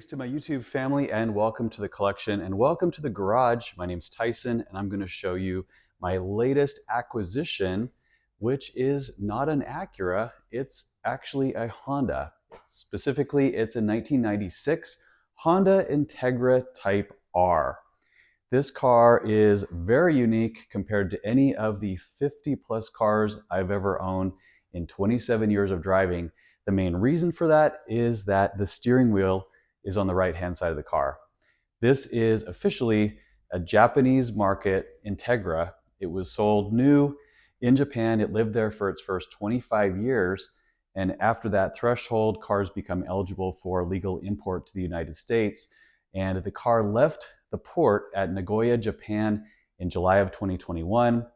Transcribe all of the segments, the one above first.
Greetings to my YouTube family and welcome to the collection and welcome to the garage. My name's Tyson and I'm going to show you my latest acquisition, which is not an Acura, it's actually a Honda. Specifically, it's a 1996 Honda Integra Type R. This car is very unique compared to any of the 50 plus cars I've ever owned in 27 years of driving. The main reason for that is that the steering wheel is on the right-hand side of the car. This is officially a Japanese market Integra. It was sold new in Japan. It lived there for its first 25 years. And after that threshold, cars become eligible for legal import to the United States. And the car left the port at Nagoya, Japan in July of 2021.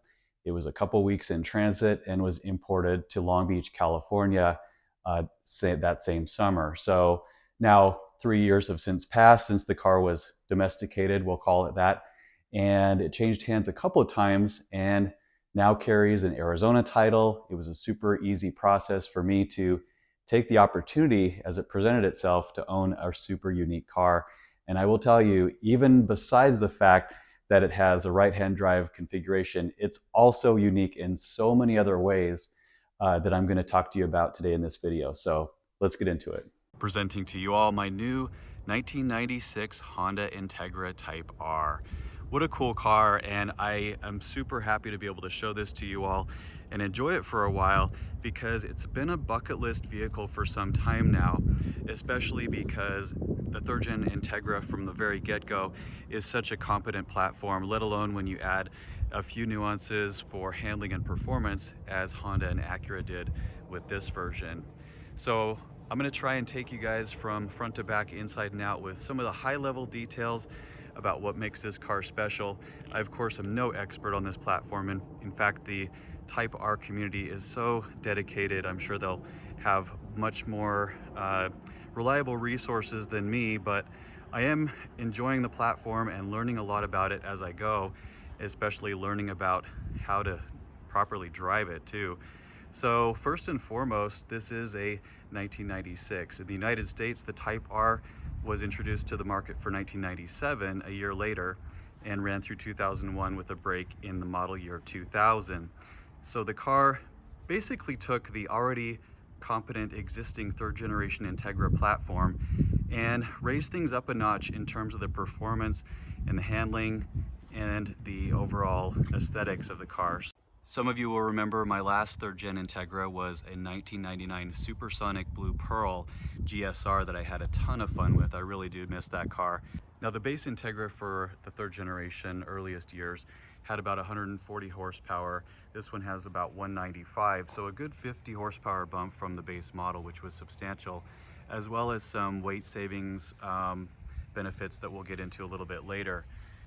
It was a couple weeks in transit and was imported to Long Beach, California that same summer. So now 3 years have since passed since the car was domesticated, we'll call it that. And it changed hands a couple of times and now carries an Arizona title. It was a super easy process for me to take the opportunity as it presented itself to own a super unique car. And I will tell you, even besides the fact that it has a right-hand drive configuration, it's also unique in so many other ways that I'm going to talk to you about today in this video. So let's get into it. Presenting to you all my new 1996 Honda Integra Type R. What a cool car, and I am super happy to be able to show this to you all and enjoy it for a while because it's been a bucket list vehicle for some time now, especially because the third gen Integra from the very get-go is such a competent platform, let alone when you add a few nuances for handling and performance as Honda and Acura did with this version. So I'm going to try and take you guys from front to back, inside and out, with some of the high-level details about what makes this car special. I, of course, am no expert on this platform, and in fact, the Type R community is so dedicated. I'm sure they'll have much more reliable resources than me, but I am enjoying the platform and learning a lot about it as I go, especially learning about how to properly drive it too. So first and foremost, this is a 1996. In the United States, the Type R was introduced to the market for 1997, a year later, and ran through 2001 with a break in the model year 2000. So the car basically took the already competent existing third generation Integra platform and raised things up a notch in terms of the performance and the handling and the overall aesthetics of the cars. Some of you will remember my last third gen Integra was a 1999 Supersonic Blue Pearl GSR that I had a ton of fun with. I really do miss that car. Now the base Integra for the third generation earliest years had about 140 horsepower. This one has about 195, so a good 50 horsepower bump from the base model, which was substantial, as well as some weight savings benefits that we'll get into a little bit later.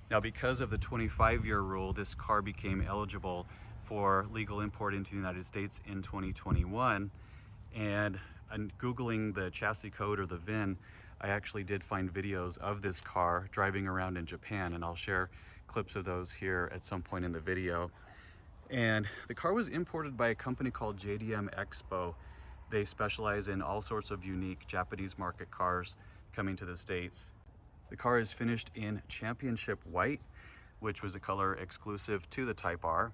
Now, because of the 25-year rule, this car became eligible for legal import into the United States in 2021. And Googling the chassis code or the VIN, I actually did find videos of this car driving around in Japan, and I'll share clips of those here at some point in the video. And the car was imported by a company called JDM Expo. They specialize in all sorts of unique Japanese market cars coming to the States. The car is finished in championship white, which was a color exclusive to the Type R.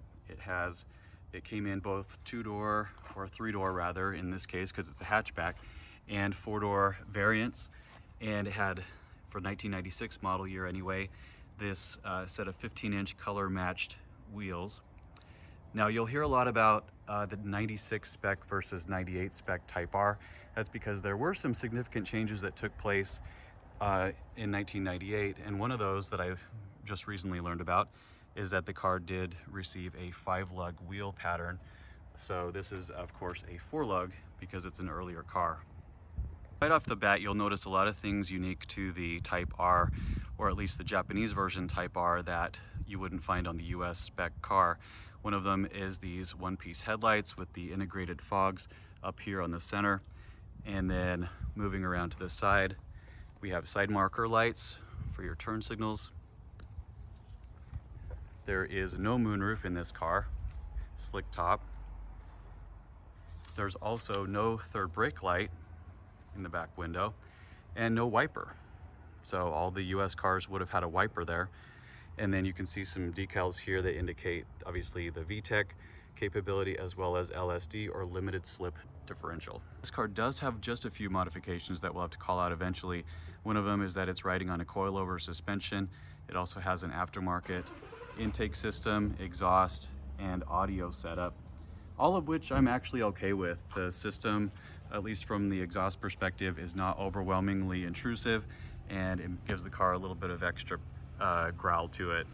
It came in both two-door, or three-door rather, in this case, because it's a hatchback, and four-door variants. And it had, for 1996 model year anyway, this set of 15-inch color-matched wheels. Now, you'll hear a lot about the 96 spec versus 98 spec Type R. That's because there were some significant changes that took place in 1998, and one of those that I've just recently learned about is that the car did receive a 5-lug wheel pattern. So this is, of course, a 4-lug because it's an earlier car. Right off the bat, you'll notice a lot of things unique to the Type R, or at least the Japanese version Type R, that you wouldn't find on the US spec car. One of them is these one-piece headlights with the integrated fogs up here on the center. And then moving around to the side, we have side marker lights for your turn signals. There is no moonroof in this car, slick top. There's also no third brake light in the back window and no wiper. So all the US cars would have had a wiper there. And then you can see some decals here that indicate obviously the VTEC capability as well as LSD or limited slip differential. This car does have just a few modifications that we'll have to call out eventually. One of them is that it's riding on a coilover suspension. It also has an aftermarket intake system, exhaust, and audio setup, all of which I'm actually okay with. The system, at least from the exhaust perspective, is not overwhelmingly intrusive, and it gives the car a little bit of extra growl to it.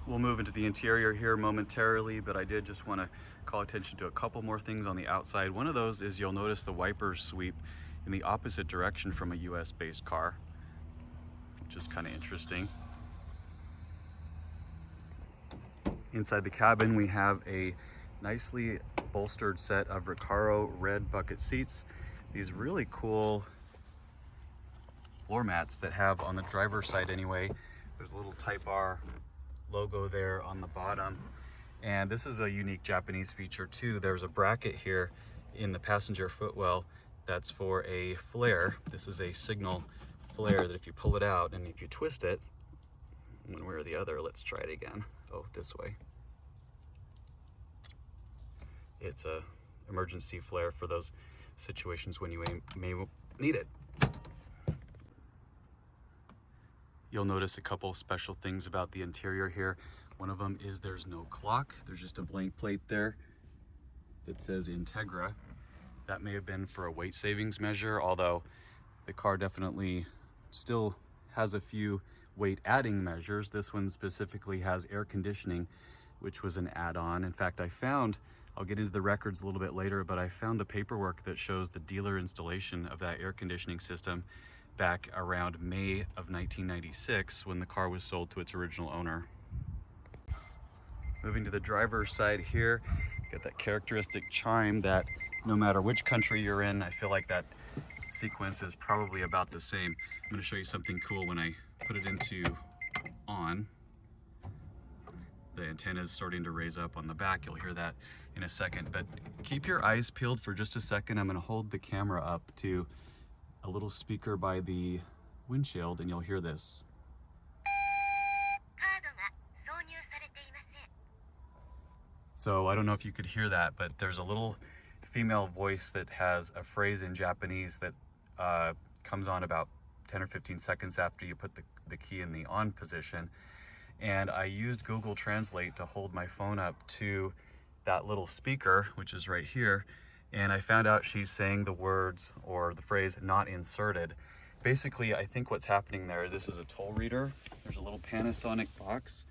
We'll move into the interior here momentarily, but I did just want to call attention to a couple more things on the outside. One of those is you'll notice the wipers sweep in the opposite direction from a US based car, which is kind of interesting. Inside the cabin, we have a nicely bolstered set of Recaro red bucket seats. These really cool floor mats that have, on the driver's side anyway, there's a little Type R logo there on the bottom. And this is a unique Japanese feature too. There's a bracket here in the passenger footwell that's for a flare. This is a signal flare that if you pull it out and if you twist it, one way or the other, let's try it again. Oh, this way. It's a emergency flare for those situations when you may need it. You'll notice a couple special things about the interior here. One of them is there's no clock. There's just a blank plate there that says Integra. That may have been for a weight savings measure, although the car definitely still has a few weight adding measures. This one specifically has air conditioning, which was an add-on. In fact, I'll get into the records a little bit later, but I found the paperwork that shows the dealer installation of that air conditioning system back around May of 1996 when the car was sold to its original owner. Moving to the driver's side here, got that characteristic chime that no matter which country you're in, I feel like that sequence is probably about the same. I'm going to show you something cool when I put it into on. The antenna is starting to raise up on the back. You'll hear that in a second, but keep your eyes peeled for just a second. I'm going to hold the camera up to a little speaker by the windshield and you'll hear this. So I don't know if you could hear that, but there's a little female voice that has a phrase in Japanese that comes on about 10 or 15 seconds after you put the key in the on position. And I used Google Translate to hold my phone up to that little speaker, which is right here. And I found out she's saying the words or the phrase not inserted. Basically, I think what's happening there, this is a toll reader. There's a little Panasonic box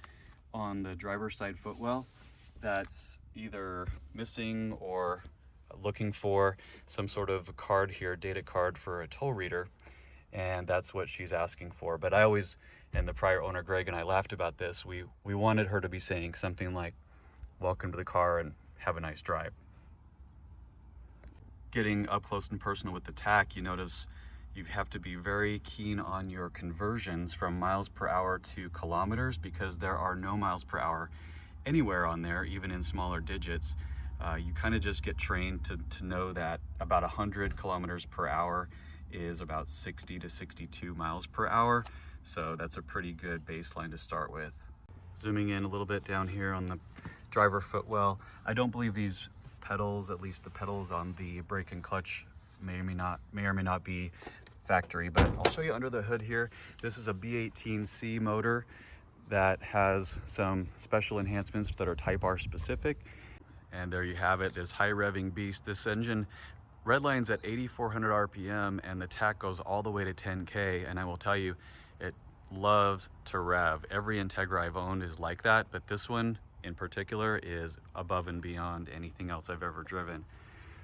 on the driver's side footwell that's either missing or looking for some sort of card here, data card for a toll reader. And that's what she's asking for. But I always, and the prior owner Greg and I laughed about this, we wanted her to be saying something like, welcome to the car and have a nice drive. Getting up close and personal with the tach, you notice you have to be very keen on your conversions from miles per hour to kilometers, because there are no miles per hour anywhere on there, even in smaller digits. You kind of just get trained to know that about 100 kilometers per hour is about 60 to 62 miles per hour. So that's a pretty good baseline to start with. Zooming in a little bit down here on the driver footwell, I don't believe these pedals, at least the pedals on the brake and clutch, may or may not be factory, but I'll show you under the hood here. This is a B18C motor that has some special enhancements that are Type R specific. And there you have it, this high revving beast. This engine redlines at 8,400 RPM and the tach goes all the way to 10K. And I will tell you, it loves to rev. Every Integra I've owned is like that, but this one in particular is above and beyond anything else I've ever driven.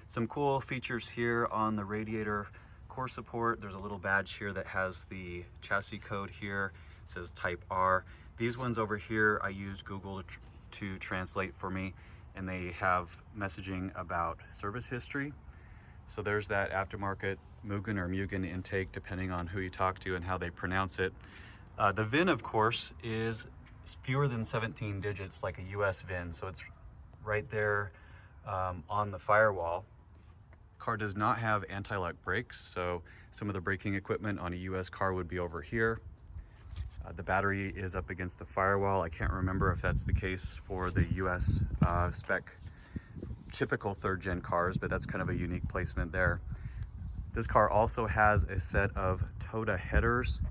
Some cool features here on the radiator core support. There's a little badge here that has the chassis code here. It says Type R. These ones over here, I used Google to translate for me, and they have messaging about service history. So there's that aftermarket Mugen or Mugen intake, depending on who you talk to and how they pronounce it. The VIN, of course, is fewer than 17 digits, like a US VIN. So it's right there on the firewall. Car does not have anti-lock brakes, so some of the braking equipment on a US car would be over here. The battery is up against the firewall. I can't remember if that's the case for the US spec typical third gen cars, but that's kind of a unique placement there. This car also has a set of Toda headers,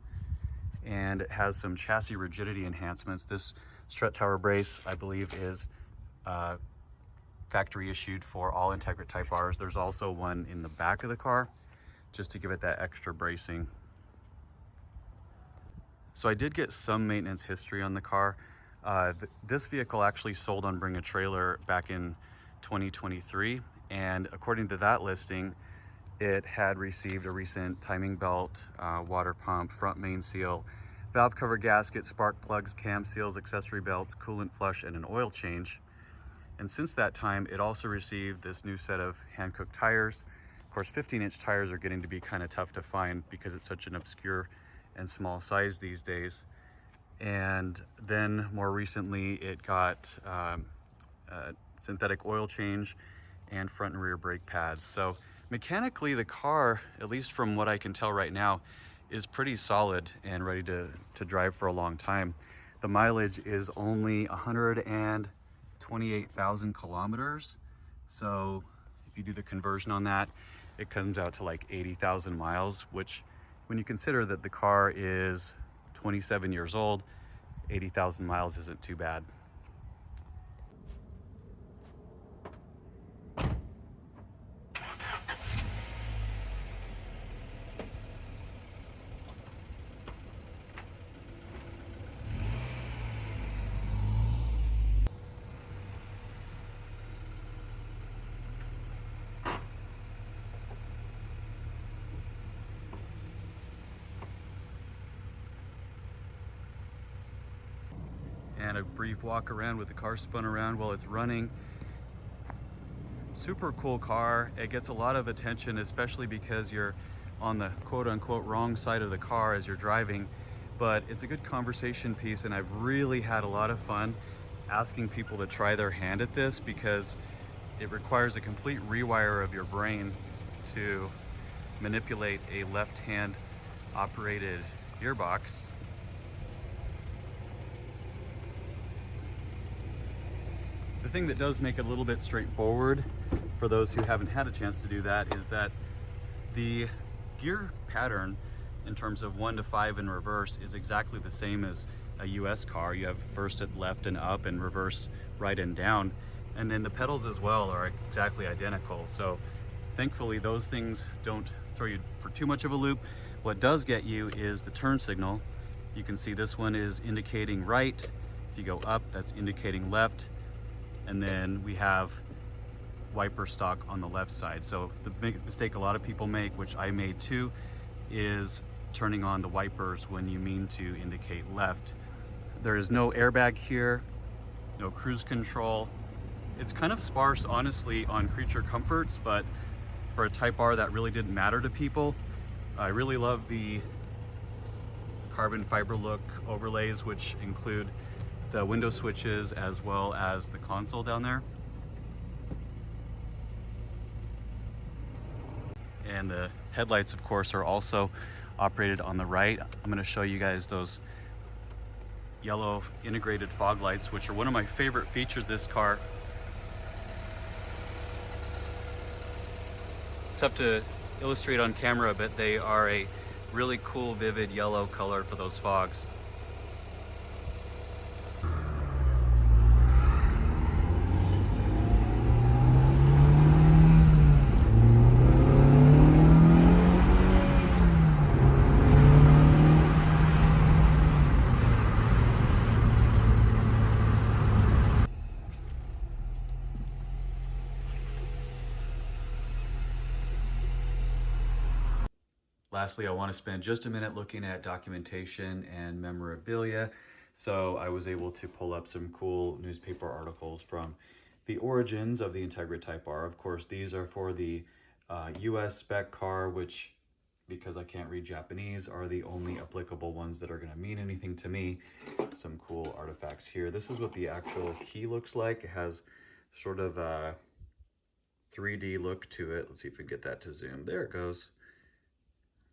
and it has some chassis rigidity enhancements. This strut tower brace, I believe, is factory issued for all Integra Type Rs. There's also one in the back of the car just to give it that extra bracing. So I did get some maintenance history on the car. This vehicle actually sold on Bring a Trailer back in 2023, and according to that listing, it had received a recent timing belt, water pump, front main seal, valve cover gasket, spark plugs, cam seals, accessory belts, coolant flush, and an oil change. And since that time, it also received this new set of hand-cooked tires. Of course, 15-inch tires are getting to be kind of tough to find because it's such an obscure and small size these days. And then more recently, it got a synthetic oil change and front and rear brake pads. So mechanically, the car, at least from what I can tell right now, is pretty solid and ready to drive for a long time. The mileage is only 128,000 kilometers. So if you do the conversion on that, it comes out to like 80,000 miles, which when you consider that the car is 27 years old, 80,000 miles isn't too bad. And a brief walk around with the car spun around while it's running. Super cool car. It gets a lot of attention, especially because you're on the quote-unquote wrong side of the car as you're driving, but it's a good conversation piece, and I've really had a lot of fun asking people to try their hand at this because it requires a complete rewire of your brain to manipulate a left-hand operated gearbox. The thing that does make it a little bit straightforward for those who haven't had a chance to do that is that the gear pattern in terms of 1 to 5 in reverse is exactly the same as a US car. You have first at left and up and reverse right and down. And then the pedals as well are exactly identical. So thankfully those things don't throw you for too much of a loop. What does get you is the turn signal. You can see this one is indicating right. If you go up, that's indicating left. And then we have wiper stock on the left side. So the big mistake a lot of people make, which I made too, is turning on the wipers when you mean to indicate left. There is no airbag here, no cruise control. It's kind of sparse, honestly, on creature comforts, but for a Type R, that really didn't matter to people. I really love the carbon fiber look overlays, which include the window switches as well as the console down there. And the headlights, of course, are also operated on the right. I'm going to show you guys those yellow integrated fog lights, which are one of my favorite features of this car. It's tough to illustrate on camera, but they are a really cool, vivid yellow color for those fogs. Lastly, I want to spend just a minute looking at documentation and memorabilia. So I was able to pull up some cool newspaper articles from the origins of the Integra Type R. Of course, these are for the US spec car, which, because I can't read Japanese, are the only applicable ones that are going to mean anything to me. Some cool artifacts here. This is what the actual key looks like. It has sort of a 3D look to it. Let's see if we get that to zoom. There it goes.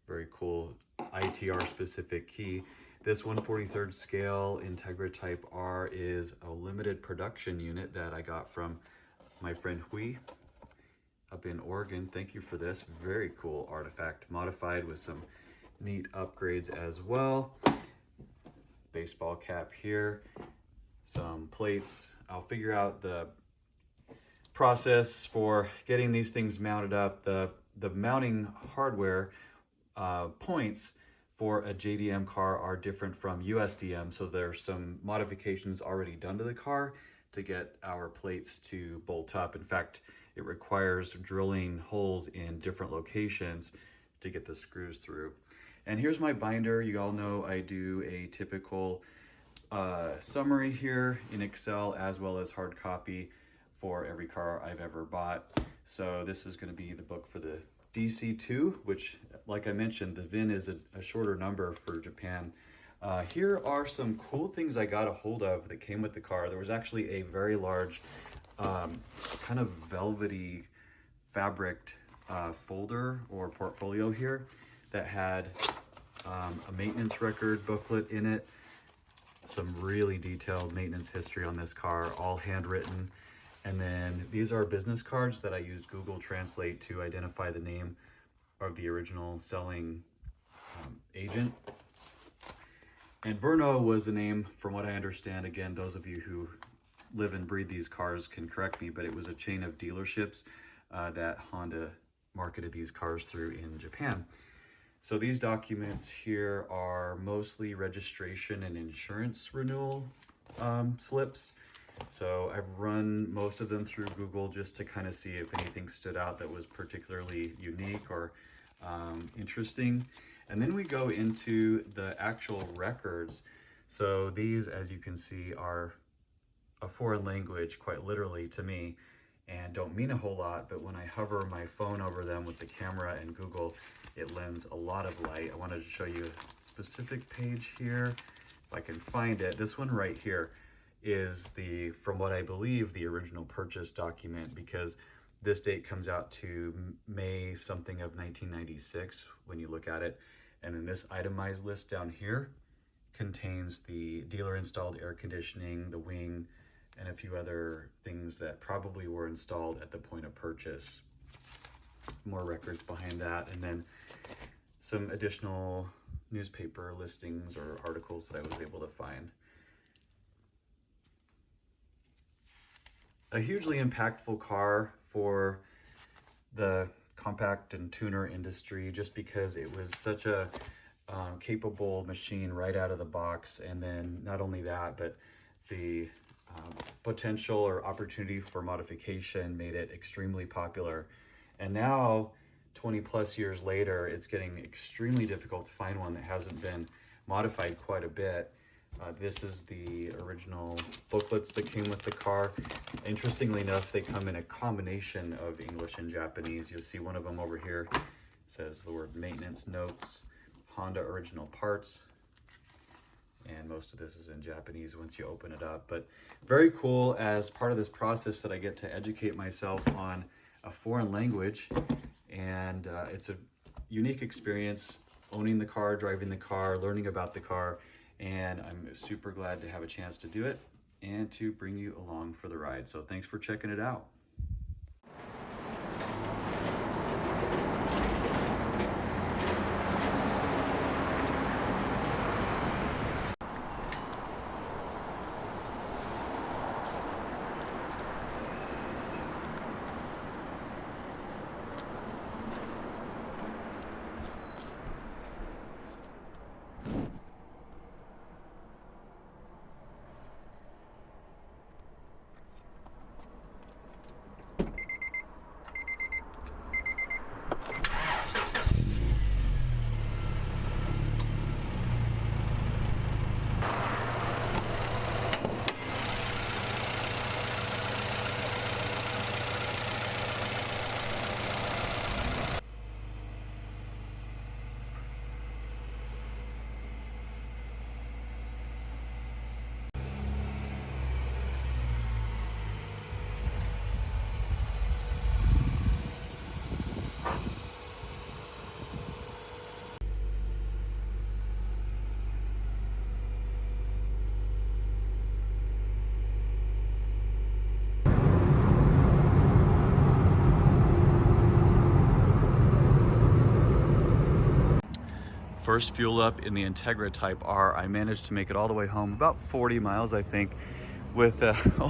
Very cool ITR specific key. This 1/43rd scale Integra Type R is a limited production unit that I got from my friend Hui up in Oregon. Thank you for this. Very cool artifact, modified with some neat upgrades as well. Baseball cap here, some plates. I'll figure out the process for getting these things mounted up. The mounting hardware points for a JDM car are different from USDM, so there's some modifications already done to the car to get our plates to bolt up. In fact, it requires drilling holes in different locations to get the screws through. And here's my binder. You all know I do a typical summary here in Excel as well as hard copy for every car I've ever bought. So this is going to be the book for the DC2, which, like I mentioned, the VIN is a shorter number for Japan. Here are some cool things I got a hold of that came with the car. There was actually a very large kind of velvety fabric folder or portfolio here that had a maintenance record booklet in it, some really detailed maintenance history on this car, all handwritten. And then these are business cards that I used Google Translate to identify the name of the original selling agent. And Verno was the name, from what I understand. Again, those of you who live and breathe these cars can correct me, but it was a chain of dealerships that Honda marketed these cars through in Japan. So these documents here are mostly registration and insurance renewal slips. So I've run most of them through Google just to kind of see if anything stood out that was particularly unique or interesting. And then we go into the actual records. So these, as you can see, are a foreign language, quite literally to me, and don't mean a whole lot, but when I hover my phone over them with the camera and Google, it lends a lot of light. I wanted to show you a specific page here, if I can find it. This one right here is from what I believe, the original purchase document, because this date comes out to May something of 1996 when you look at it. And then this itemized list down here contains the dealer installed air conditioning, the wing, and a few other things that probably were installed at the point of purchase. More records behind that, and then some additional newspaper listings or articles that I was able to find. A hugely impactful car for the compact and tuner industry, just because it was such a capable machine right out of the box. And then not only that, but the potential or opportunity for modification made it extremely popular. And now, 20 plus years later, it's getting extremely difficult to find one that hasn't been modified quite a bit. This is the original booklets that came with the car. Interestingly enough, they come in a combination of English and Japanese. You'll see one of them over here. It says the word maintenance notes, Honda original parts, and most of this is in Japanese once you open it up. But very cool as part of this process that I get to educate myself on a foreign language, and it's a unique experience owning the car, driving the car, learning about the car, and I'm super glad to have a chance to do it and to bring you along for the ride. So thanks for checking it out. first fuel up in the Integra Type R. I managed to make it all the way home, about 40 miles, I think, with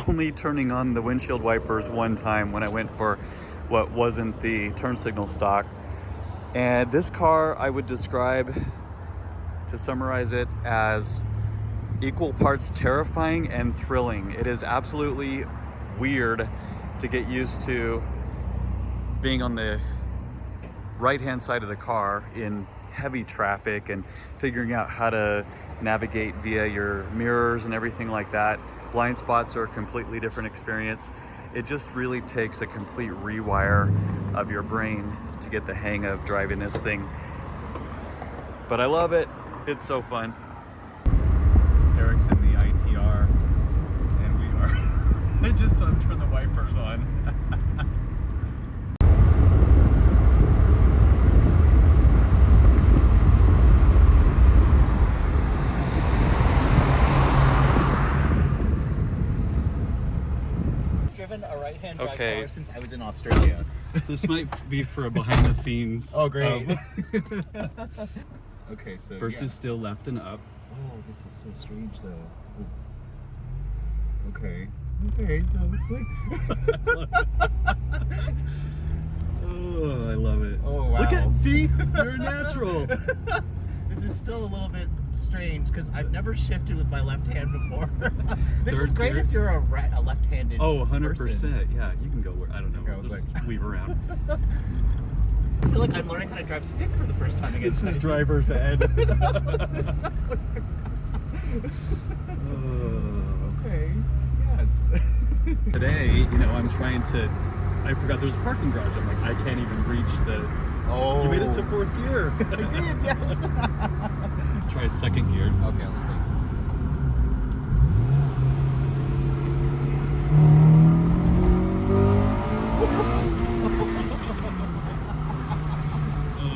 only turning on the windshield wipers one time when I went for what wasn't the turn signal stock. And this car, I would describe, to summarize it, as equal parts terrifying and thrilling. It is absolutely weird to get used to being on the right-hand side of the car in heavy traffic and figuring out how to navigate via your mirrors and everything like that. Blind spots are a completely different experience. It just really takes a complete rewire of your brain to get the hang of driving this thing. But I love it. It's so fun. Eric's in the ITR and we are. I just saw him turn the wipers on. Driven a right-hand drive car since I was in Australia. This might be for a behind the scenes. Oh, great. Okay, so First is still left and up. Oh, this is so strange though. Ooh. Okay. Okay, so it's like Oh, I love it. Oh wow. Look at, see? You're natural. This is still a little bit strange because I've never shifted with my left hand before. This Third is great gear? if you're a left-handed Oh, 100%. person. Yeah, you can go where, I don't know. I was Just like- weave around. I feel like I'm learning how to drive stick for the first time again. This is driver's ed. This is so okay. Yes. Today, you know, I'm trying to, I forgot there's a parking garage. I'm like, I can't even reach the, Oh. you made it to 4th gear. I did, yes. Try 2nd gear. Okay, let's see.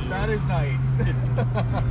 That is nice.